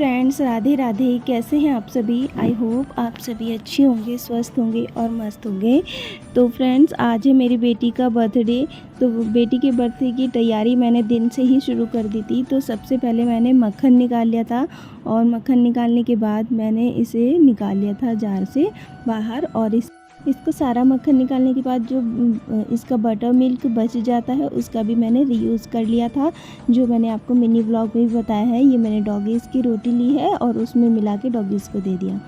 Friends, Radhe Radhe. कैसे हैं आप सभी? आई होप आप सभी अच्छे होंगे, स्वस्थ होंगे और मस्त होंगे। तो फ्रेंड्स, आज है मेरी बेटी का बर्थडे। तो बेटी के बर्थडे की तैयारी मैंने दिन से ही शुरू कर दी थी। तो सबसे पहले मैंने मक्खन निकाल लिया था और मक्खन निकालने के बाद मैंने इसे निकाल लिया था जार से बाहर। और इसको सारा मक्खन निकालने के बाद जो इसका बटर मिल्क बच जाता है उसका भी मैंने रीयूज़ कर लिया था, जो मैंने आपको मिनी व्लॉग में भी बताया है। ये मैंने डॉगीज़ की रोटी ली है और उसमें मिला के डॉगीज़ को दे दिया।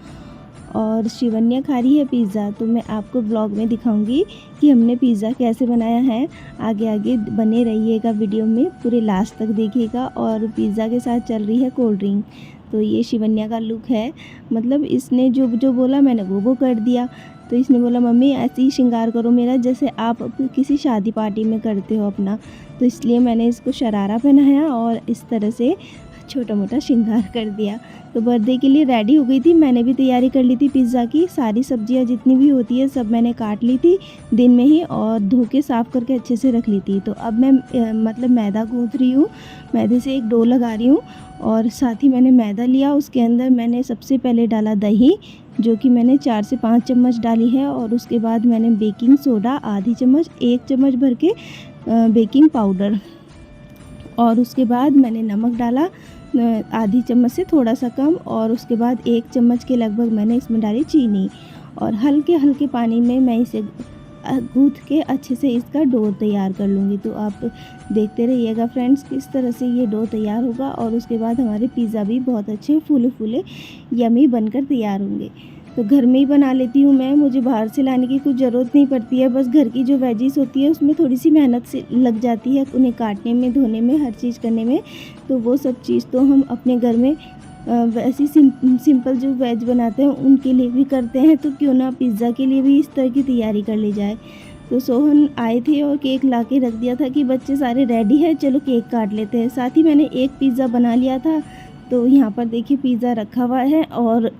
और शिवन्या खा रही है पिज़्ज़ा, तो मैं आपको व्लॉग में दिखाऊंगी कि हमने पिज़्ज़ा कैसे बनाया है। आगे आगे बने रहिएगा, वीडियो में पूरे लास्ट तक देखिएगा। और पिज़्ज़ा के साथ चल रही है कोल्ड ड्रिंक। तो ये शिवन्या का लुक है, मतलब इसने जो जो बोला मैंने वो कर दिया। तो इसने बोला मम्मी ऐसे ही श्रृंगार करो मेरा, जैसे आप किसी शादी पार्टी में करते हो अपना। तो इसलिए मैंने इसको शरारा पहनाया और इस तरह से छोटा मोटा श्रृंगार कर दिया। तो बर्थडे के लिए रेडी हो गई थी। मैंने भी तैयारी कर ली थी पिज़्ज़ा की। सारी सब्जियां जितनी भी होती है सब मैंने काट ली थी दिन में ही और धो के साफ़ करके अच्छे से रख ली थी। तो अब मैं मतलब मैदा गूँथ रही हूँ, मैदे से एक डो लगा रही हूँ। और साथ ही मैंने मैदा लिया, उसके अंदर मैंने सबसे पहले डाला दही, जो कि मैंने 4 से 5 चम्मच डाली है। और उसके बाद मैंने बेकिंग सोडा आधी चम्मच, 1 चम्मच भर के बेकिंग पाउडर। और उसके बाद मैंने नमक डाला आधी चम्मच से थोड़ा सा कम। और उसके बाद 1 चम्मच के लगभग मैंने इसमें डाली चीनी। और हल्के हल्के पानी में मैं इसे गूँथ के अच्छे से इसका डो तैयार कर लूँगी। तो आप देखते रहिएगा फ्रेंड्स, किस तरह से ये डो तैयार होगा। और उसके बाद हमारे पिज़्ज़ा भी बहुत अच्छे फूले फूले यमी बनकर तैयार होंगे। तो घर में ही बना लेती हूँ मैं, मुझे बाहर से लाने की कुछ ज़रूरत नहीं पड़ती है। बस घर की जो वेजीज होती है उसमें थोड़ी सी मेहनत से लग जाती है, उन्हें काटने में, धोने में, हर चीज़ करने में। तो वो सब चीज़ तो हम अपने घर में वैसी सिंपल जो वेज बनाते हैं उनके लिए भी करते हैं। तो क्यों ना पिज़्ज़ा के लिए भी इस तरह की तैयारी कर ली जाए। तो सोहन आए थे और केक ला के रख दिया था कि बच्चे सारे रेडी हैं, चलो केक काट लेते हैं। साथ ही मैंने एक पिज़्ज़ा बना लिया था। तो यहाँ पर देखिए पिज़्ज़ा रखा हुआ है और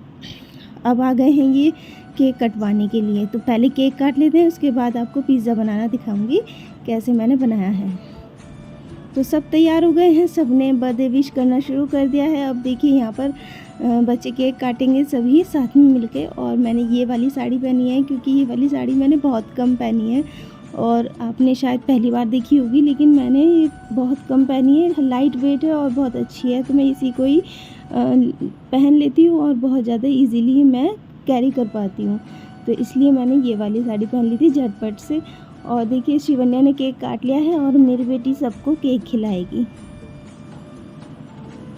अब आ गए हैं ये केक कटवाने के लिए। तो पहले केक काट लेते हैं, उसके बाद आपको पिज़्ज़ा बनाना दिखाऊंगी कैसे मैंने बनाया है। तो सब तैयार हो गए हैं, सब ने बर्थडे विश करना शुरू कर दिया है। अब देखिए यहाँ पर बच्चे केक काटेंगे सभी साथ में मिलके। और मैंने ये वाली साड़ी पहनी है क्योंकि ये वाली साड़ी मैंने बहुत कम पहनी है और आपने शायद पहली बार देखी होगी, लेकिन मैंने ये बहुत कम पहनी है। लाइट वेट है और बहुत अच्छी है, तो मैं इसी को ही पहन लेती हूँ और बहुत ज़्यादा इजीली मैं कैरी कर पाती हूँ। तो इसलिए मैंने ये वाली साड़ी पहन ली थी झटपट से। और देखिए शिवन्या ने केक काट लिया है और मेरी बेटी सबको केक खिलाएगी।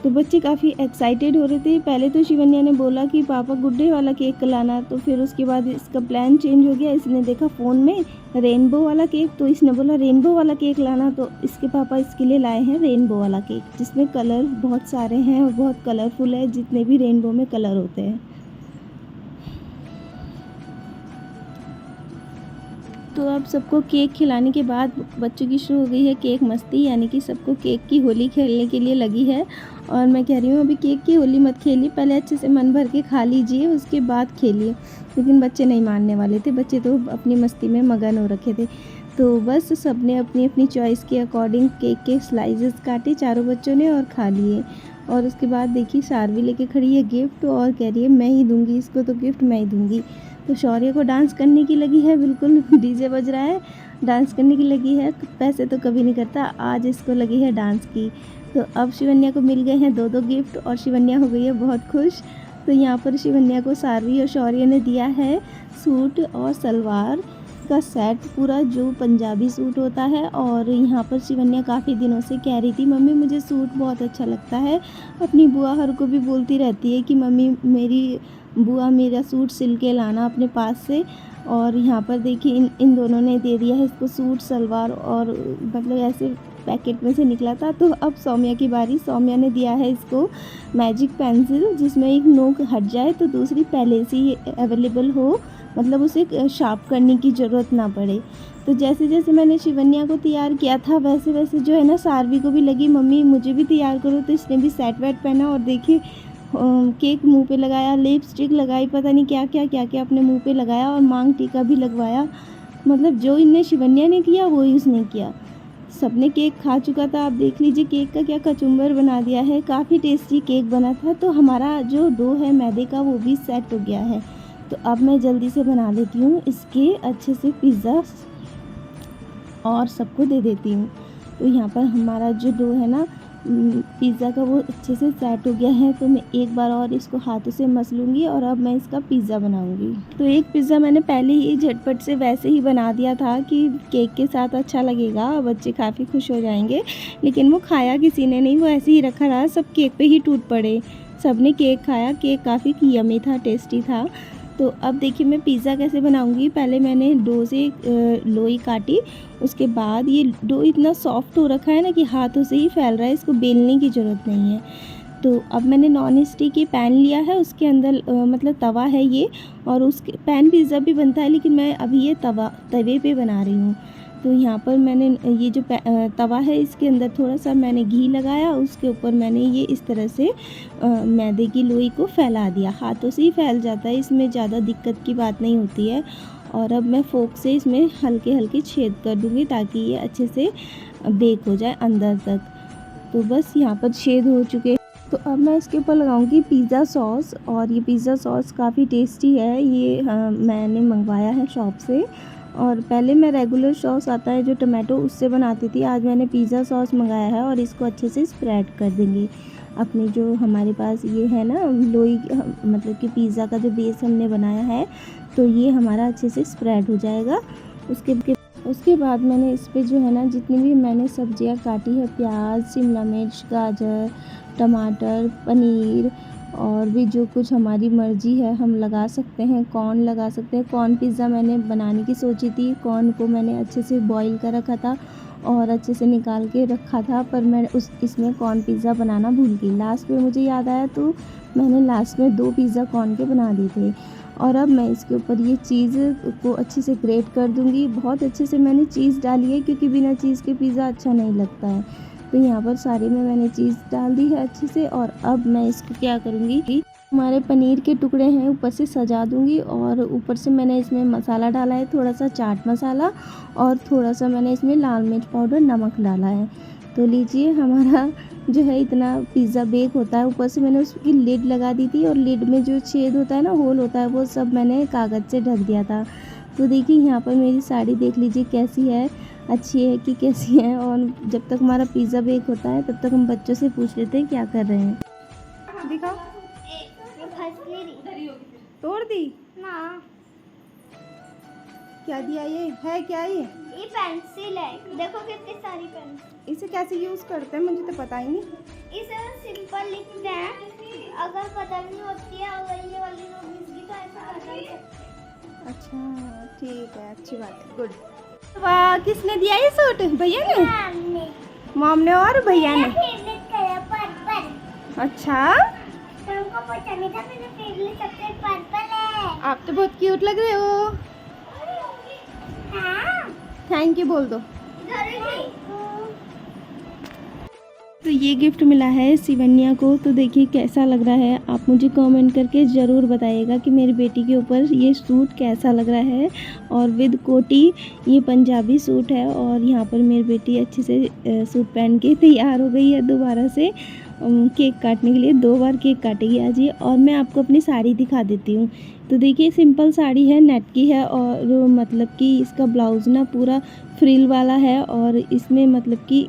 तो बच्चे काफ़ी एक्साइटेड हो रहे थे। पहले तो शिवन्या ने बोला कि पापा गुड्डे वाला केक लाना, तो फिर उसके बाद इसका प्लान चेंज हो गया। इसने देखा फ़ोन में रेनबो वाला केक, तो इसने बोला रेनबो वाला केक लाना। तो इसके पापा इसके लिए लाए हैं रेनबो वाला केक, जिसमें कलर बहुत सारे हैं और बहुत कलरफुल है, जितने भी रेनबो में कलर होते हैं। तो अब सबको केक खिलाने के बाद बच्चों की शुरू हो गई है केक मस्ती, यानी कि सबको केक की होली खेलने के लिए लगी है। और मैं कह रही हूँ अभी केक की होली मत खेलिए, पहले अच्छे से मन भर के खा लीजिए, उसके बाद खेलिए। लेकिन बच्चे नहीं मानने वाले थे, बच्चे तो अपनी मस्ती में मगन हो रखे थे। तो बस सब ने अपनी अपनी चॉइस के अकॉर्डिंग केक के स्लाइसेस काटे चारों बच्चों ने और खा लिए। और उसके बाद देखिए शारवी लेके खड़ी है गिफ्ट और कह रही है मैं ही दूँगी इसको, तो गिफ्ट मैं ही दूँगी। तो शौर्य को डांस करने की लगी है, बिल्कुल डीजे बज रहा है, डांस करने की लगी है। पैसे तो कभी नहीं करता, आज इसको लगी है डांस की। तो अब शिवन्या को मिल गए हैं 2-2 गिफ्ट और शिवन्या हो गई है बहुत खुश। तो यहाँ पर शिवन्या को सारवी और शौर्य ने दिया है सूट और सलवार का सेट पूरा, जो पंजाबी सूट होता है। और यहाँ पर शिवन्या काफ़ी दिनों से कह रही थी मम्मी मुझे सूट बहुत अच्छा लगता है। अपनी बुआ हर को भी बोलती रहती है कि मम्मी मेरी बुआ मेरा सूट सिल के लाना अपने पास से। और यहाँ पर देखिए इन दोनों ने दे दिया है इसको सूट सलवार, और मतलब ऐसे पैकेट में से निकला था। तो अब सौम्या की बारी, सौम्या ने दिया है इसको मैजिक पेंसिल, जिसमें एक नोक हट जाए तो दूसरी पहले से ही अवेलेबल हो, मतलब उसे शार्प करने की ज़रूरत ना पड़े। तो जैसे जैसे मैंने शिवन्या को तैयार किया था वैसे वैसे जो है ना सारवी को भी लगी मम्मी मुझे भी तैयार करो। तो इसने भी सेट वेट पहना और देखिए केक मुंह पे लगाया, लिपस्टिक लगाई, पता नहीं क्या क्या अपने मुंह पे लगाया और मांग टीका भी लगवाया। मतलब जो इनने शिवन्या ने किया वही उसने किया। सबने केक खा चुका था। आप देख लीजिए केक का क्या कचुम्बर बना दिया है। काफ़ी टेस्टी केक बना था। तो हमारा जो डो है मैदे का वो भी सेट हो गया है। तो अब मैं जल्दी से बना लेती हूँ इसके अच्छे से पिज़्ज़ा और सबको दे देती हूँ। तो यहाँ पर हमारा जो डो है ना पिज़्ज़ा का वो अच्छे से सेट हो गया है। तो मैं एक बार और इसको हाथों से मस लूँगी और अब मैं इसका पिज़्ज़ा बनाऊँगी। तो एक पिज़्ज़ा मैंने पहले ही झटपट से वैसे ही बना दिया था कि केक के साथ अच्छा लगेगा, बच्चे काफ़ी खुश हो जाएंगे। लेकिन वो खाया किसी ने नहीं, वो ऐसे ही रखा रहा, सब केक पे ही टूट पड़े। सबने केक खाया, केक काफ़ी यम्मी था, टेस्टी था। तो अब देखिए मैं पिज़्ज़ा कैसे बनाऊंगी। पहले मैंने डो से लोई काटी, उसके बाद ये डो इतना सॉफ्ट हो रखा है ना कि हाथों से ही फैल रहा है, इसको बेलने की ज़रूरत नहीं है। तो अब मैंने नॉन स्टिक की पैन लिया है, उसके अंदर मतलब तवा है ये, और उसके पैन पिज़्ज़ा भी बनता है लेकिन मैं अभी ये तवे पे बना रही हूँ। तो यहाँ पर मैंने ये जो तवा है इसके अंदर थोड़ा सा मैंने घी लगाया, उसके ऊपर मैंने ये इस तरह से मैदे की लोई को फैला दिया। हाथों से ही फैल जाता है, इसमें ज़्यादा दिक्कत की बात नहीं होती है। और अब मैं फोक से इसमें हल्के हल्के छेद कर दूँगी ताकि ये अच्छे से बेक हो जाए अंदर तक। तो बस यहाँ पर छेद हो चुके। तो अब मैं इसके ऊपर लगाऊंगी पिज़्ज़ा सॉस, और ये पिज़्ज़ा सॉस काफ़ी टेस्टी है। ये मैंने मंगवाया है शॉप से, और पहले मैं रेगुलर सॉस आता है जो टमाटो उससे बनाती थी, आज मैंने पिज़्ज़ा सॉस मंगाया है। और इसको अच्छे से स्प्रेड कर देंगे अपनी जो हमारे पास ये है ना लोई, मतलब कि पिज़्ज़ा का जो बेस हमने बनाया है, तो ये हमारा अच्छे से स्प्रेड हो जाएगा। उसके बाद मैंने इस पर जो है ना जितनी भी मैंने सब्जियां काटी है, प्याज, शिमला मिर्च, गाजर, टमाटर, पनीर, और भी जो कुछ हमारी मर्ज़ी है हम लगा सकते हैं। कॉर्न लगा सकते हैं। कॉर्न पिज़्ज़ा मैंने बनाने की सोची थी, कॉर्न को मैंने अच्छे से बॉईल कर रखा था और अच्छे से निकाल के रखा था, पर मैं इसमें कॉर्न पिज़्ज़ा बनाना भूल गई। लास्ट में मुझे याद आया तो मैंने लास्ट में 2 पिज़्ज़ा कॉर्न के बना दिए थे। और अब मैं इसके ऊपर ये चीज़ को अच्छे से ग्रेट कर दूँगी। बहुत अच्छे से मैंने चीज़ डाली है क्योंकि बिना चीज़ के पिज़्ज़ा अच्छा नहीं लगता है। तो यहाँ पर सारे में मैंने चीज़ डाल दी है अच्छे से। और अब मैं इसको क्या करूँगी कि हमारे पनीर के टुकड़े हैं ऊपर से सजा दूँगी, और ऊपर से मैंने इसमें मसाला डाला है, थोड़ा सा चाट मसाला, और थोड़ा सा मैंने इसमें लाल मिर्च पाउडर, नमक डाला है। तो लीजिए हमारा जो है इतना पिज़्ज़ा बेक होता है। ऊपर से मैंने उसकी लिड लगा दी थी, और लिड में जो छेद होता है ना, होल होता है, वो सब मैंने कागज़ से ढक दिया था। तो देखिए यहाँ पर मेरी साड़ी देख लीजिए कैसी है, अच्छी है कि कैसी है। और जब तक हमारा पिज़्ज़ा बेक होता है तब तक हम बच्चों से पूछ लेते हैं क्या कर रहे हैं। दिखाओ। तोड़ दी ना, क्या दिया? ये है क्या? ये पेंसिल है, देखो कितनी सारी पेंसिल। इसे कैसे यूज़ करते हैं मुझे तो पता ही नहीं। इसे सिंपल लिखते हैं, अगर पता नहीं होती है अगर ये वाली रोग तो ऐसा कर सकते हैं। अच्छा ठीक है, अच्छी बात है, गुड। वाह, किसने दिया ये सूट? भैया ने? मॉम ने और भैया ने? अच्छा, तुमको पता नहीं था मेरा फेवरेट सबसे पर्पल है। आप तो बहुत क्यूट लग रहे हो। हाँ, थैंक यू बोल दो। तो ये गिफ्ट मिला है शिवन्या को। तो देखिए कैसा लग रहा है, आप मुझे कमेंट करके ज़रूर बताइएगा कि मेरी बेटी के ऊपर ये सूट कैसा लग रहा है। और विद कोटी, ये पंजाबी सूट है। और यहाँ पर मेरी बेटी अच्छे से सूट पहन के तैयार हो गई है दोबारा से केक काटने के लिए। 2 बार केक काटेगी आज ये। और मैं आपको अपनी साड़ी दिखा देती हूँ। तो देखिए सिंपल साड़ी है, नेट की है, और मतलब कि इसका ब्लाउज़ ना पूरा फ्रिल वाला है। और इसमें मतलब कि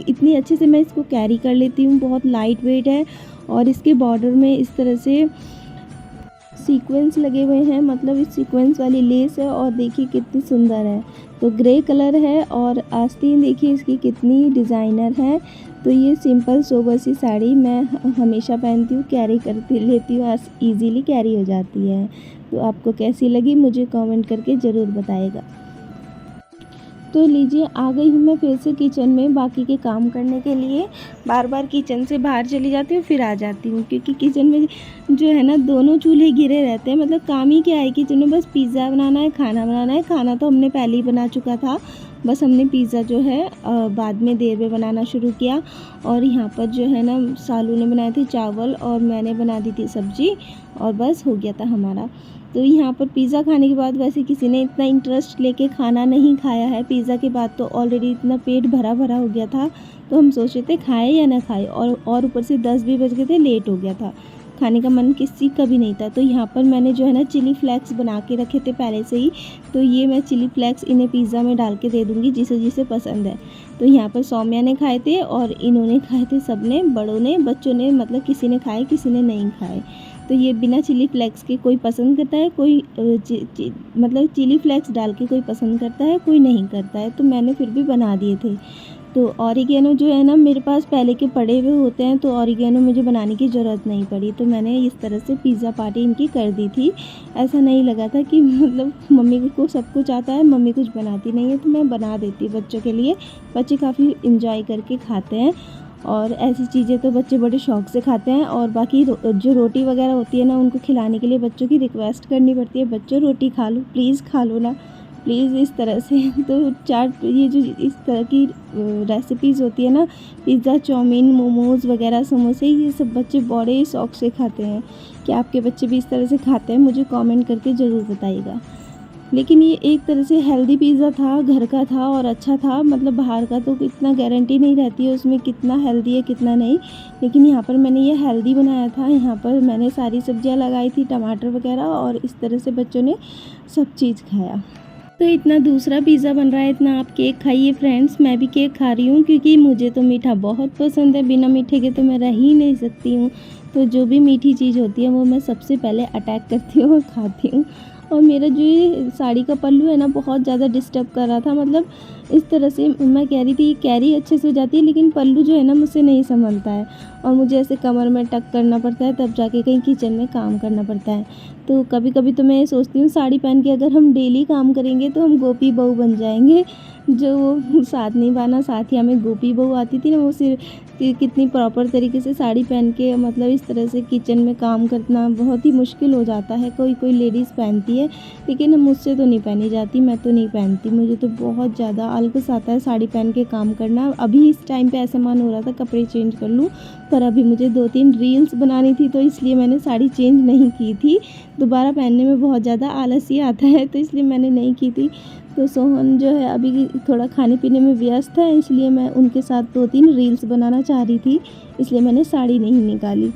इतनी अच्छे से मैं इसको कैरी कर लेती हूँ, बहुत लाइट वेट है। और इसके बॉर्डर में इस तरह से सीक्वेंस लगे हुए हैं, मतलब इस सीक्वेंस वाली लेस है। और देखिए कितनी सुंदर है। तो ग्रे कलर है, और आस्तीन देखिए इसकी कितनी डिज़ाइनर है। तो ये सिंपल सोबर सी साड़ी मैं हमेशा पहनती हूँ, कैरी करती लेती हूँ, ईज़िली कैरी हो जाती है। तो आपको कैसी लगी मुझे कमेंट करके ज़रूर बताइएगा। तो लीजिए आ गई हूँ मैं फिर से किचन में बाकी के काम करने के लिए। बार बार किचन से बाहर चली जाती हूँ फिर आ जाती हूँ, क्योंकि किचन में जो है ना दोनों चूल्हे गिरे रहते हैं। मतलब काम ही क्या है किचन में, बस पिज़्ज़ा बनाना है, खाना बनाना है। खाना तो हमने पहले ही बना चुका था, बस हमने पिज़्ज़ा जो है बाद में देर में बनाना शुरू किया। और यहाँ पर जो है ना सालू ने बनाए थे चावल और मैंने बना दी थी सब्ज़ी। और बस हो गया था हमारा। तो यहाँ पर पिज़्ज़ा खाने के बाद वैसे किसी ने इतना इंटरेस्ट लेके खाना नहीं खाया है। पिज़्ज़ा के बाद तो ऑलरेडी इतना पेट भरा भरा हो गया था, तो हम सोच रहे थे खाएं या ना खाएं, और ऊपर से 10 भी बज गए थे, लेट हो गया था, खाने का मन किसी का भी नहीं था। तो यहाँ पर मैंने जो है ना चिली फ्लेक्स बना के रखे थे पहले से ही, तो ये मैं चिली फ्लेक्स इन्हें पिज़्ज़ा में डाल के दे दूँगी जिसे जिसे पसंद है। तो यहाँ पर सौम्या ने खाए थे और इन्होंने खाए थे, सब ने, बड़ों ने, बच्चों ने, मतलब किसी ने खाए किसी ने नहीं खाए। तो ये बिना चिली फ्लेक्स के कोई पसंद करता है, कोई मतलब चिली फ्लेक्स डाल के कोई पसंद करता है, कोई नहीं करता है, तो मैंने फिर भी बना दिए थे। तो ऑरिगेनो जो है ना मेरे पास पहले के पड़े हुए होते हैं, तो ऑरिगेनो मुझे बनाने की ज़रूरत नहीं पड़ी, तो मैंने इस तरह से पिज़्ज़ा पार्टी इनकी कर दी थी। ऐसा नहीं लगा था कि मतलब मम्मी को सब कुछ आता है, मम्मी कुछ बनाती नहीं है, तो मैं बना देती बच्चों के लिए। बच्चे काफ़ी इंजॉय करके खाते हैं, और ऐसी चीज़ें तो बच्चे बड़े शौक़ से खाते हैं। और बाकी जो रोटी वगैरह होती है ना, उनको खिलाने के लिए बच्चों की रिक्वेस्ट करनी पड़ती है, बच्चों रोटी खा लो, प्लीज़ खा लो ना, प्लीज़, इस तरह से। तो चाट, ये जो इस तरह की रेसिपीज़ होती है ना, पिज़्ज़ा, चाउमीन, मोमोज़ वगैरह, समोसे, ये सब बच्चे बड़े शौक़ से खाते हैं। क्या आपके बच्चे भी इस तरह से खाते हैं? मुझे कमेंट करके ज़रूर बताइएगा। लेकिन ये एक तरह से हेल्दी पिज़्ज़ा था, घर का था और अच्छा था। मतलब बाहर का तो इतना गारंटी नहीं रहती है उसमें कितना हेल्दी है कितना नहीं, लेकिन यहाँ पर मैंने ये हेल्दी बनाया था। यहाँ पर मैंने सारी सब्जियाँ लगाई थी, टमाटर वगैरह, और इस तरह से बच्चों ने सब चीज़ खाया। तो इतना दूसरा पिज़्ज़ा बन रहा है, इतना आप केक खाइए फ्रेंड्स। मैं भी केक खा रही हूँ क्योंकि मुझे तो मीठा बहुत पसंद है, बिना मीठे के तो मैं रह ही नहीं सकती हूँ। तो जो भी मीठी चीज़ होती है वो मैं सबसे पहले अटैक करती हूँ और खाती हूँ। और मेरा जो ये साड़ी का पल्लू है ना, बहुत ज़्यादा डिस्टर्ब कर रहा था। मतलब इस तरह से मैं कह रही थी कैरी अच्छे से हो जाती है, लेकिन पल्लू जो है ना मुझसे नहीं संभलता है, और मुझे ऐसे कमर में टक करना पड़ता है, तब जाके कहीं किचन में काम करना पड़ता है। तो कभी कभी तो मैं सोचती हूँ साड़ी पहन के अगर हम डेली काम करेंगे तो हम गोपी बहू बन जाएंगे। जो साथ निभाना साथिया में गोपी बहू आती थी ना, वो सिर्फ कितनी प्रॉपर तरीके से साड़ी पहन के, मतलब इस तरह से किचन में काम करना बहुत ही मुश्किल हो जाता है। कोई कोई लेडीज़ पहनती है, लेकिन मुझसे तो नहीं पहनी जाती, मैं तो नहीं पहनती। मुझे तो बहुत ज़्यादा आलस आता है साड़ी पहन के काम करना। अभी इस टाइम पे ऐसा मन हो रहा था कपड़े चेंज कर लूँ, पर अभी मुझे 2-3 रील्स बनानी थी, तो इसलिए मैंने साड़ी चेंज नहीं की थी। दोबारा पहनने में बहुत ज़्यादा आलस ही आता है, तो इसलिए मैंने नहीं की थी। तो सोहन जो है अभी थोड़ा खाने पीने में व्यस्त है, इसलिए मैं उनके साथ 2-3 रील्स बनाना चाह रही थी, इसलिए मैंने साड़ी नहीं निकाली।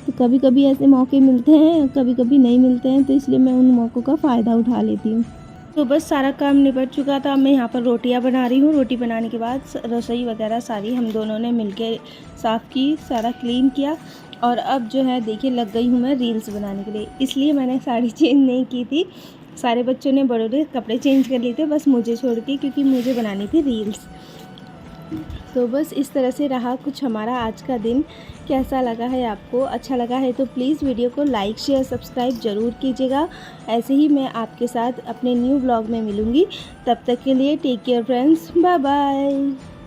तो कभी कभी ऐसे मौके मिलते हैं, कभी कभी नहीं मिलते हैं, तो इसलिए मैं उन मौक़ों का फ़ायदा उठा लेती हूँ। तो बस सारा काम निपट चुका था। मैं यहाँ पर रोटियाँ बना रही हूँ। रोटी बनाने के बाद रसोई वगैरह सारी हम दोनों ने मिलके साफ़ की, सारा क्लीन किया, और अब जो है देखिए लग गई हूँ मैं रील्स बनाने के लिए। इसलिए मैंने साड़ी चेंज नहीं की थी, सारे बच्चों ने, बड़ों ने कपड़े चेंज कर लिए थे, बस मुझे छोड़ के, क्योंकि मुझे बनानी थी रील्स। तो बस इस तरह से रहा कुछ हमारा आज का दिन। कैसा लगा है आपको? अच्छा लगा है तो प्लीज़ वीडियो को लाइक, शेयर, सब्सक्राइब ज़रूर कीजिएगा। ऐसे ही मैं आपके साथ अपने न्यू ब्लॉग में मिलूँगी। तब तक के लिए take care friends, bye bye.